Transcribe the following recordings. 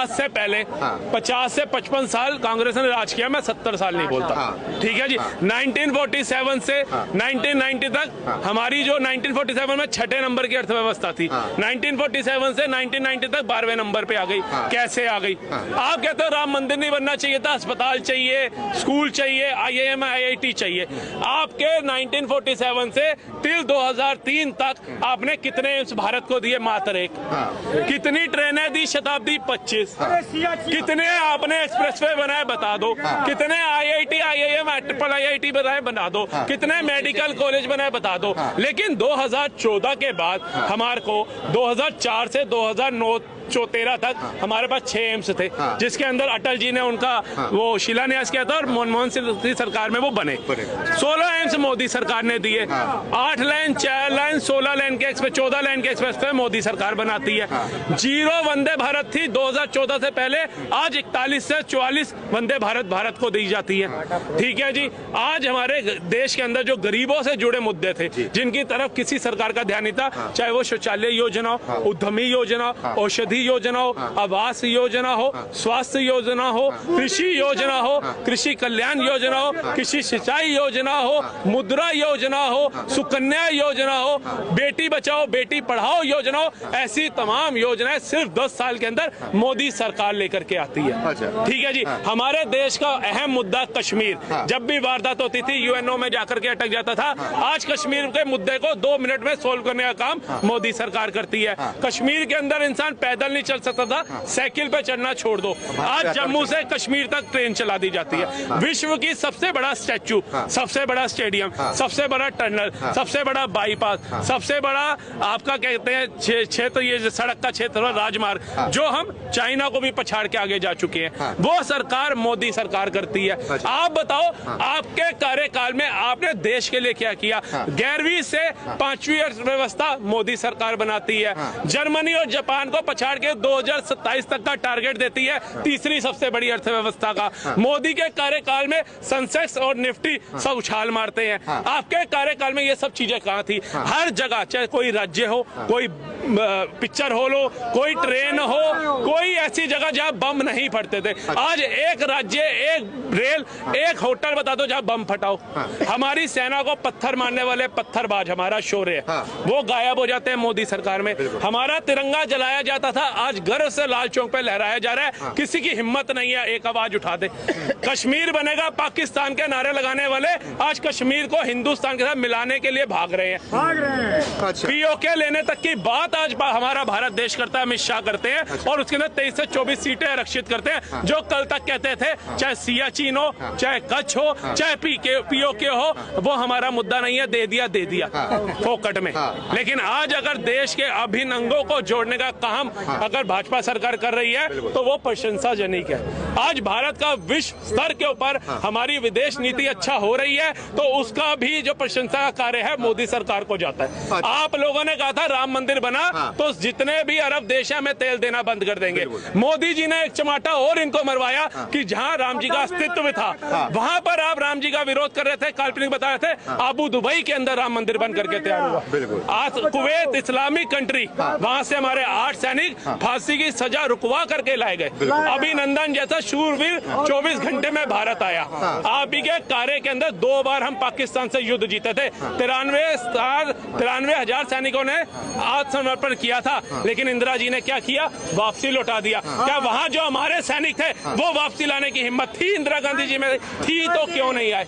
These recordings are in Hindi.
आज से पहले 50 से 55 साल कांग्रेस ने राज किया, मैं 70 साल नहीं बोलता, ठीक है जी। 1947 से 1990 तक हमारी जो 1947 में 6ठे नंबर की अर्थव्यवस्था थी, 1947 से 1990 तक 12वें नंबर पे आ गई। कैसे आ गई? आप कहते हो राम मंदिर नहीं बनना चाहिए था, अस्पताल चाहिए, स्कूल चाहिए, IIM IIT चाहिए। आपके 1947 से टिल 2003 तक आपने कितने एम्स भारत को दिए? मात्र एक। कितनी ट्रेनें दी? शताब्दी 25। कितने आपने एक्सप्रेसवे बनाए? बता दो। कितने IIT IIM IIT बनाए? बना दो। कितने मेडिकल कॉलेज बनाए? बता दो। लेकिन 2014 के बाद हमारे को 2004 से 2009-13 तक हमारे पास 6 एम्स थे, जिसके अंदर अटल जी ने उनका वो शिलान्यास किया था और मनमोहन सिंह की सरकार में वो बने। 16 एम्स मोदी सरकार ने दिए, 8 लाइन, 4 लाइन, 16 लाइन के एक्सप्रेस, 14 लाइन के एक्सप्रेस पे मोदी सरकार बनाती है। 0 वंदे भारत थी 2014 से पहले, आज 41 से 44 वंदे भारत को दी जाती है, ठीक है जी। आज हमारे देश के अंदर जो गरीबों से जुड़े मुद्दे थे, जिनकी तरफ किसी सरकार का ध्यान नहीं था, चाहे वो शौचालय योजना हो, उद्यमी योजना, औषधि योजना हो, आवास योजना हो, स्वास्थ्य योजना हो, कृषि योजना हो, कृषि कल्याण योजना हो, कृषि सिंचाई योजना हो, मुद्रा योजना हो, सुकन्या योजना हो, बेटी बचाओ बेटी पढ़ाओ योजना हो, ऐसी तमाम योजनाएं सिर्फ 10 साल के अंदर मोदी सरकार लेकर के आती है, ठीक है जी। हमारे देश का अहम मुद्दा कश्मीर, जब भी वारदात होती थी UNO में जाकर के अटक जाता था। आज कश्मीर के मुद्दे को 2 मिनट में सोल्व करने का काम मोदी सरकार करती है। कश्मीर के अंदर इंसान पैदल नहीं चल सकता था, साइकिल पे चढ़ना छोड़ दो, आज जम्मू से कश्मीर तक ट्रेन चला दी जाती है। विश्व की सबसे बड़ा स्टैचू, सबसे बड़ा स्टेडियम, सबसे बड़ा टनल, सबसे बड़ा बाईपास, सबसे बड़ा आपका कहते हैं क्षेत्र, ये सड़क का क्षेत्र, राजमार्ग, जो हम चाइना को भी पछाड़ के आगे जा चुके हैं, वो सरकार मोदी सरकार करती है। आप बताओ, आपके कार्यकाल में आपने देश के लिए क्या किया? 11वीं से 5वीं अर्थव्यवस्था मोदी सरकार बनाती है। जर्मनी और जापान को पछाड़ के 2027 तक का टारगेट देती है, तीसरी सबसे बड़ी अर्थव्यवस्था का। मोदी के कार्यकाल में सेंसेक्स और निफ्टी सब उछाल मारते हैं। आपके कार्यकाल में ये सब चीजें कहाँ थी? हर जगह, चाहे कोई राज्य हो, कोई पिक्चर हॉल हो, कोई ट्रेन हो, कोई ऐसी जगह जहां बम नहीं फटते थे। आज एक राज्य, एक रेल, एक होटल बता दो जहां बम फटाओ। हमारी सेना को पत्थर मारने वाले पत्थरबाज, हमारा शौर्य, वो गायब हो जाते हैं मोदी सरकार में। हमारा तिरंगा जलाया जाता था, आज गर्व से लाल चौक पे लहराया जा रहा है। किसी की हिम्मत नहीं है एक आवाज उठा दे। कश्मीर बनेगा पाकिस्तान के नारे लगाने वाले आज कश्मीर को हिंदुस्तान के साथ मिलाने के लिए भाग रहे हैं। POK लेने तक की बात आज हमारा भारत देश करता है, अमित शाह करते हैं, और उसके अंदर 23 से 24 सीटें आरक्षित करते हैं, जो कल तक कहते थे चाहे सियाचिन हो, चाहे कच्छ हो, चाहे POK हो, वो हमारा मुद्दा नहीं है, दे दिया फोकट में। लेकिन आज अगर देश के अभिन्न अंगों को जोड़ने का काम अगर भाजपा सरकार कर रही है तो वो प्रशंसाजनक है। आज भारत का विश्व स्तर के ऊपर हमारी विदेश नीति अच्छा हो रही है, तो उसका भी जो प्रशंसा का कार्य है मोदी सरकार को जाता है। आप लोगों ने कहा था राम मंदिर बना तो जितने भी अरब देश हैं हमें तेल देना बंद कर देंगे। मोदी जी ने एक चमाटा और इनको मरवाया कि जहां राम जी का अस्तित्व था वहां पर आप राम जी का विरोध कर रहे थे, काल्पनिक बता रहे थे। अबू दुबई के अंदर राम मंदिर बन करके तैयार हुआ। आज कुवैत इस्लामिक कंट्री, वहां से हमारे 8 सैनिक फांसी की सजा रुकवा करके लाए गए। अभिनंदन जैसा शूरवीर 24 घंटे में भारत आया। आप ही के कार्य के अंदर 2 बार हम पाकिस्तान से युद्ध जीते थे। 93,000 सैनिकों ने आत्मसमर्पण किया था, लेकिन इंदिरा जी ने क्या किया? वापसी लौटा दिया। क्या वहां जो हमारे सैनिक थे वो वापसी लाने की हिम्मत थी इंदिरा गांधी जी में? थी तो क्यों नहीं आए?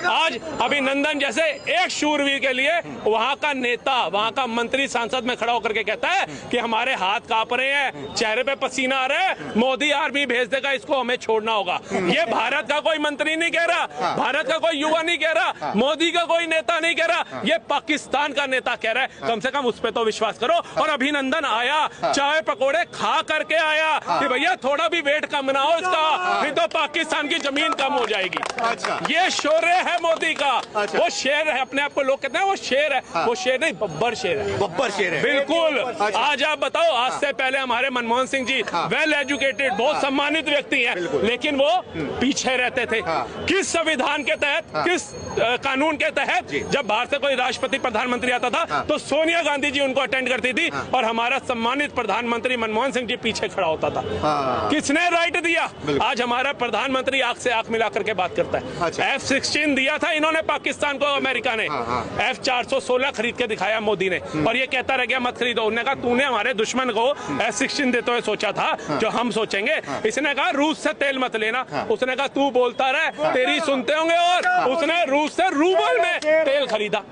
आज अभिनंदन जैसे एक शूरवीर के लिए वहां का नेता, वहां का मंत्री सांसद में खड़ा होकर के कहता है कि हमारे हाथ कांप रहे हैं, चेहरे पे पसीना आ रहा है, मोदी आर्मी भेज देगा, इसको हमें छोड़ना होगा। ये भारत का कोई मंत्री नहीं कह रहा, भारत का कोई युवा नहीं कह रहा, मोदी का कोई नेता नहीं कह रहा, ये पाकिस्तान का नेता कह रहा है। कम से कम उस पर तो विश्वास करो। और अभिनंदन आया, चाय पकोड़े खा करके आया कि भैया थोड़ा भी वेट कम ना हो इसका, नहीं तो पाकिस्तान की जमीन कम हो जाएगी। ये शौर्य है मोदी का। वो शेर है, अपने आप को लोग कहते हैं वो शेर है, वो शेर नहीं, बब्बर शेर है। बब्बर शेर है, बिल्कुल। आज आप बताओ, आज से पहले हमारे मनमोहन सिंह जी वेल एजुकेटेड, बहुत सम्मानित व्यक्ति हैं, लेकिन वो पीछे रहते थे। किस संविधान के तहत, किस कानून के तहत? जब बाहर से कोई राष्ट्रपति प्रधानमंत्री आता था तो सोनिया गांधी जी उनको अटेंड करती थी और हमारा सम्मानित प्रधानमंत्री मनमोहन सिंह जी पीछे खड़ा होता होता था। किसने राइट दिया? आज हमारा प्रधानमंत्री आंख से आंख मिला करके बात करता है। F-16 दिया था इन्होंने पाकिस्तान को, अमेरिका ने F-416 खरीद के दिखाया मोदी ने, और ये कहता रह गया मत खरीदो। उन्होंने कहा तूने हमारे दुश्मन को F-16 देते हुए सोचा था जो हम सोचेंगे? इसने कहा रूस से तेल मत लेना, उसने कहा तू बोलता रहे तेरी सुनते होंगे, और उसने रूस से रूबल में तेल खरीदा।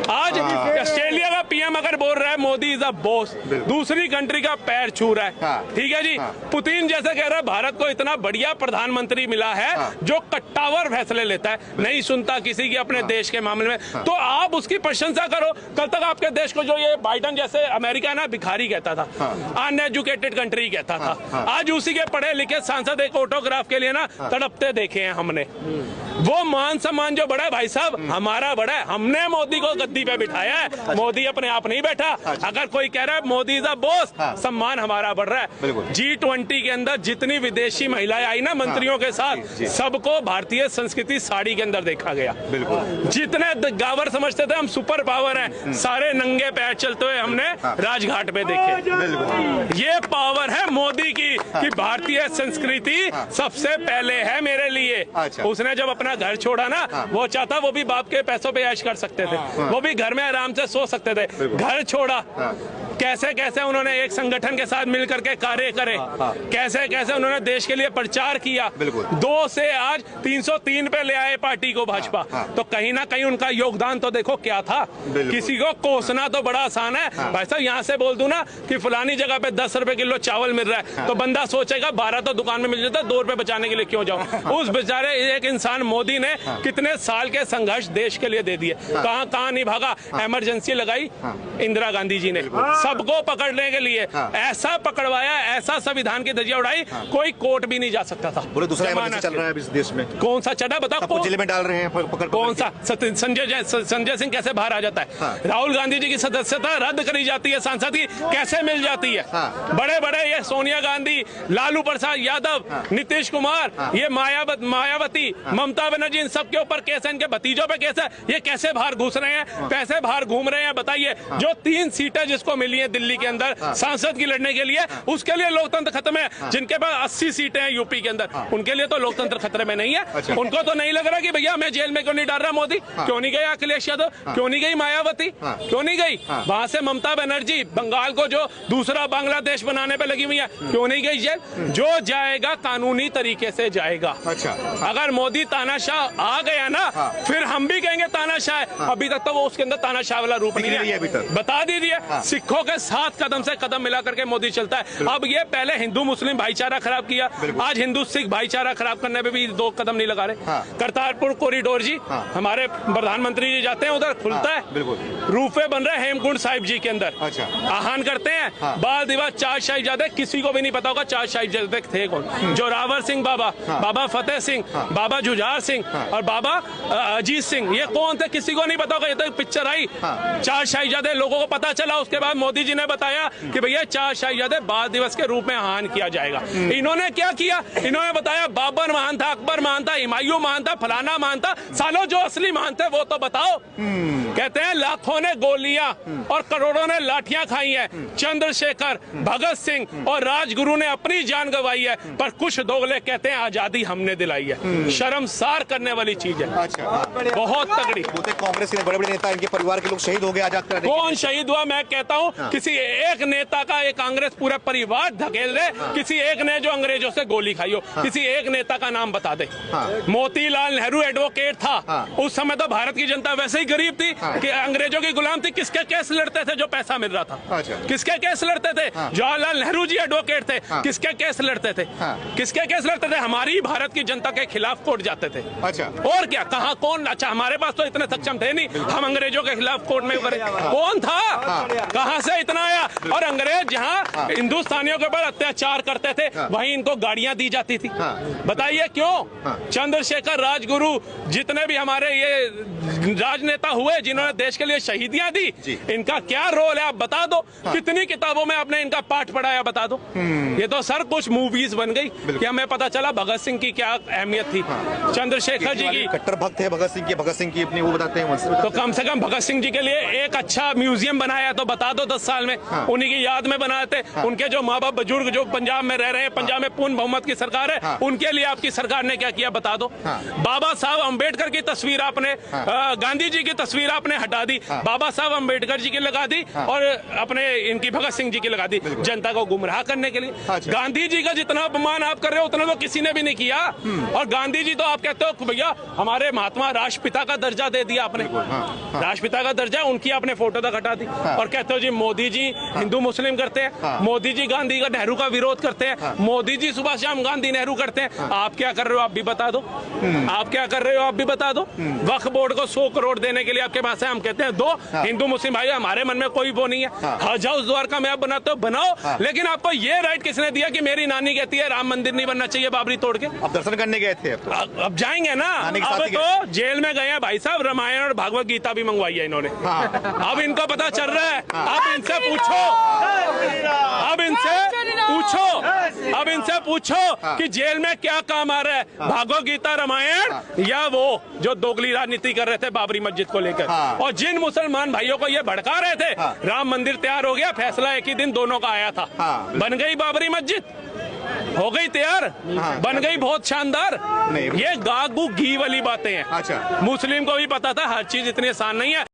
आज ऑस्ट्रेलिया का पीएम अगर बोल रहा है मोदी इज अ बॉस, दूसरी कंट्री का पैर छू रहा है, ठीक है जी। पुतिन जैसे कह रहा है भारत को इतना बढ़िया प्रधानमंत्री मिला है जो कट्टावर फैसले लेता है, नहीं सुनता किसी की अपने देश के मामले में, तो आप उसकी प्रशंसा करो। कल तक आपके देश को जो ये बाइडन जैसे अमेरिका ना भिखारी कहता था, अनएजुकेटेड कंट्री कहता था, आज उसी के पढ़े लिखे सांसद एक ऑटोग्राफ के लिए ना तड़पते देखे हैं हमने। वो मान सम्मान जो बढ़ा है भाई साहब हमारा बढ़ा है, हमने मोदी को गद्दी पे बिठाया है, मोदी अपने आप नहीं बैठा। अगर कोई कह रहा है मोदी इज अ बॉस, सम्मान हमारा बढ़ रहा है। G20 के अंदर जितनी विदेशी महिलाएं आई ना मंत्रियों के साथ, सबको भारतीय संस्कृति साड़ी के अंदर देखा गया। जितने गावर समझते थे हम सुपर पावर हैं, सारे नंगे पैर चलते हुए हमने राजघाट पे देखे। ये पावर है मोदी की कि भारतीय संस्कृति सबसे पहले है मेरे लिए। उसने जब अपना घर छोड़ा ना, वो चाहता वो भी बाप के पैसों पे ऐश कर सकते थे, वो भी घर में आराम से सो सकते थे, घर छोड़ा। कैसे कैसे उन्होंने एक संगठन के साथ मिलकर के कार्य करे, कैसे कैसे उन्होंने देश के लिए प्रचार किया, 2 से आज 303 पे ले आए पार्टी को भाजपा। तो कहीं ना कहीं उनका योगदान तो देखो क्या था। किसी को कोसना तो बड़ा आसान है भाई साहब, यहाँ से बोल दूं ना कि फलानी जगह पे 10 रुपए किलो चावल मिल रहा है, तो बंदा सोचेगा 12 तो दुकान में मिल जाता है, 2 रुपए बचाने के लिए क्यों जाऊं। उस बेचारे एक इंसान मोदी ने कितने साल के संघर्ष देश के लिए दे दिए, कहाँ कहाँ नहीं भागा। इमरजेंसी लगाई इंदिरा गांधी जी ने सबको पकड़ने के लिए, ऐसा पकड़वाया, ऐसा संविधान की धज्जियां उड़ाई, कोई कोर्ट भी नहीं जा सकता था। पूरे दूसरा इमरजेंसी चल रहा है इस देश में, कौन सा चढ़ा बताओ, जेल में डाल रहे हैं पकड़ कौन सा। संजय सिंह कैसे बाहर आ जाता है, राहुल गांधी जी की सदस्यता रद्द करी जाती है, सांसद की कैसे मिल जाती है। बड़े बड़े ये सोनिया गांधी, लालू प्रसाद यादव, नीतीश कुमार, ये मायावती, ममता बनर्जी, इन सब के ऊपर केस है, इनके भतीजों पे केस है, ये कैसे बाहर घुस रहे हैं, पैसे बाहर घूम रहे हैं। बताइए, जो 3 सीटें जिसको मिली है दिल्ली के अंदर सांसद की लड़ने के लिए, उसके लिए लोकतंत्र खत्म है। जिनके पास 80 सीटें हैं यूपी के अंदर, उनके लिए तो लोकतंत्र खतरे में नहीं है। उनको तो नहीं लग रहा कि भैया मैं जेल में क्यों नहीं डाल रहा मोदी, क्यों नहीं गया अखिलेश यादव, क्यों नहीं गई मायावती, क्यों नहीं गई वहां से ममता बनर्जी, बंगाल को जो दूसरा बांग्लादेश बनाने पे लगी हुई है, क्यों नहीं गई जेल। जो जाएगा कानूनी तरीके से जाएगा। अगर मोदी तानाशाह आ गया ना, फिर हम भी कहेंगे तानाशाह है। अभी तक तो वो उसके अंदर तानाशाह वाला रूप नहीं है, बता दीजिए। सिखों के साथ कदम से कदम मिला करके मोदी चलता है। अब ये पहले हिंदू मुस्लिम भाईचारा खराब किया, आज हिंदू सिख भाईचारा खराब करने पे भी 2 कदम नहीं लगा रहे। करतारपुर कॉरिडोर जी, हमारे प्रधानमंत्री जी जाते हैं उधर, खुलता है, रूफे बन रहे हेमकुंड साहिब जी के अंदर, आह्वान करते हैं, बाल दिवस 4 शाहिबजादे, किसी को भी नहीं पता होगा 4 शाहिबजादे थे कौन। जोरावर सिंह बाबा, बाबा फतेह सिंह, बाबा जुझार सिंह और बाबा अजीत सिंह, ये कौन थे किसी को नहीं पता होगा। ये तो पिक्चर आई 4 शाहिबजादे, लोगों को पता चला, उसके बाद मोदी जी ने बताया कि भैया 4 शाहिबजादे बाल दिवस के रूप में आह्वान किया जाएगा। इन्होंने क्या किया, इन्होंने बताया बाबर महान था, अकबर महान था, हुमायूं महान था, फलाना महान था। सालों जो असली महान थे वो तो बताओ। कहते हैं लाखों ने गोलियां और करोड़ों ने लाठियां खाई है, चंद्रशेखर, भगत सिंह और राजगुरु ने अपनी जान गंवाई है, पर कुछ दोगले कहते हैं आजादी हमने दिलाई है। शर्मसार करने वाली चीज है, बहुत तगड़ी। कांग्रेस के बड़े बड़े नेता, इनके परिवार के लोग शहीद हो गए आजाद कराने। कौन शहीद हुआ मैं कहता हूँ, किसी एक नेता का एक कांग्रेस पूरा परिवार धकेल दे, किसी एक ने जो अंग्रेजों से गोली खाई हो, किसी एक नेता का नाम बता दे। मोतीलाल नेहरू एडवोकेट था, उस समय तो भारत की जनता वैसे ही गरीब थी कि अंग्रेजों की गुलाम थी। किसके केस लड़ते थे जो पैसा मिल रहा था, किसके केस लड़ते थे। जवाहरलाल नेहरू जी एडवोकेट थे, किसके केस लड़ते थे, किसके केस लड़ते थे, हमारी भारत की जनता के खिलाफ कोर्ट जाते थे। और क्या, कहा कौन, अच्छा हमारे पास तो इतने सक्षम थे नहीं, हम अंग्रेजों के खिलाफ कोर्ट में उतरे। कौन था, कहां से इतना आया। और अंग्रेज जहां हिंदुस्तानियों के ऊपर अत्याचार करते थे, वहीं इनको गाड़ियां दी जाती थी। बताइए क्यों। चंद्रशेखर, राजगुरु, जितने भी हमारे ये राजनेता हुए जिन्होंने देश के लिए शहीदियां दी, इनका क्या रोल है आप बता दो। कितनी किताबों में आपने इनका पाठ पढ़ाया बता दो। ये तो सर कुछ मूवीज बन गई कि हमें पता चला भगत सिंह की क्या अहमियत थी, चंद्रशेखर जी की। कट्टर भक्त है भगत सिंह की अपनी वो बताते हैं। तो कम से कम भगत सिंह जी के लिए एक अच्छा म्यूजियम बनाया तो बता दो तो 10 साल में, उन्हीं की याद में बनाए थे। उनके जो माँ बाप बुजुर्ग जो पंजाब में रह रहे हैं, पंजाब में पूर्ण बहुमत की सरकार है, उनके लिए आपकी सरकार ने क्या किया बता दो। बाबा साहब अम्बेडकर की तस्वीर आपने, गांधी जी की तस्वीर आपने हटा दी, बाबा साहब अम्बेडकर जी की लगा दी और अपने इनकी भगत सिंह जी की लगा दी, जनता को गुमराह करने के लिए। गांधी जी का जितना अपमान आप कर रहे हो उतना तो किसी ने भी नहीं किया। और गांधी जी तो आप कहते हो भैया हमारे महात्मा राष्ट्रपिता का दर्जा दे दिया आपने, राष्ट्रपिता का दर्जा, उनकी आपने फोटो तक हटा दी। और कहते हो जी मोदी जी हिंदू मुस्लिम करते हैं, मोदी जी गांधी का नेहरू का विरोध करते हैं, मोदी जी सुभाष चंद्र गांधी नेहरू करते हैं। आप क्या कर रहे हो आप भी बता दो, आप क्या कर रहे हो आप भी बता दो। वक्फ बोर्ड को 100 करोड़ देने के लिए आपके पास है, हम कहते हैं दो। हिंदू मुस्लिम भाई हमारे मन में कोई वो नहीं है। हज हाउस द्वारका में आप बनाते हो बनाओ, लेकिन आपको ये राइट किसने दिया कि मेरी नानी कहती है राम मंदिर नहीं बनना चाहिए बाबरी तोड़ के। अब दर्शन करने गए थे अब जाएंगे ना, अब तो जेल में गए हैं भाई साहब, रामायण और भागवत गीता भी मंगवाई है इन्होंने। अब इनको पता चल रहा है, अब इनसे पूछो, अब इनसे पूछो कि जेल में क्या काम आ रहा है, भागवत गीता रामायण या वो जो दोगली राजनीति कर रहे थे बाबरी मस्जिद को लेकर। और जिन मुसलमान भाइयों को ये भड़का रहे थे, राम मंदिर तैयार हो गया, फैसला एक ही दिन दोनों का आया था, बन गई बाबरी मस्जिद, हो गई तैयार, बन गई बहुत शानदार। ये गागू घी वाली बातें हैं। अच्छा, मुस्लिम को भी पता था हर चीज इतनी आसान नहीं है।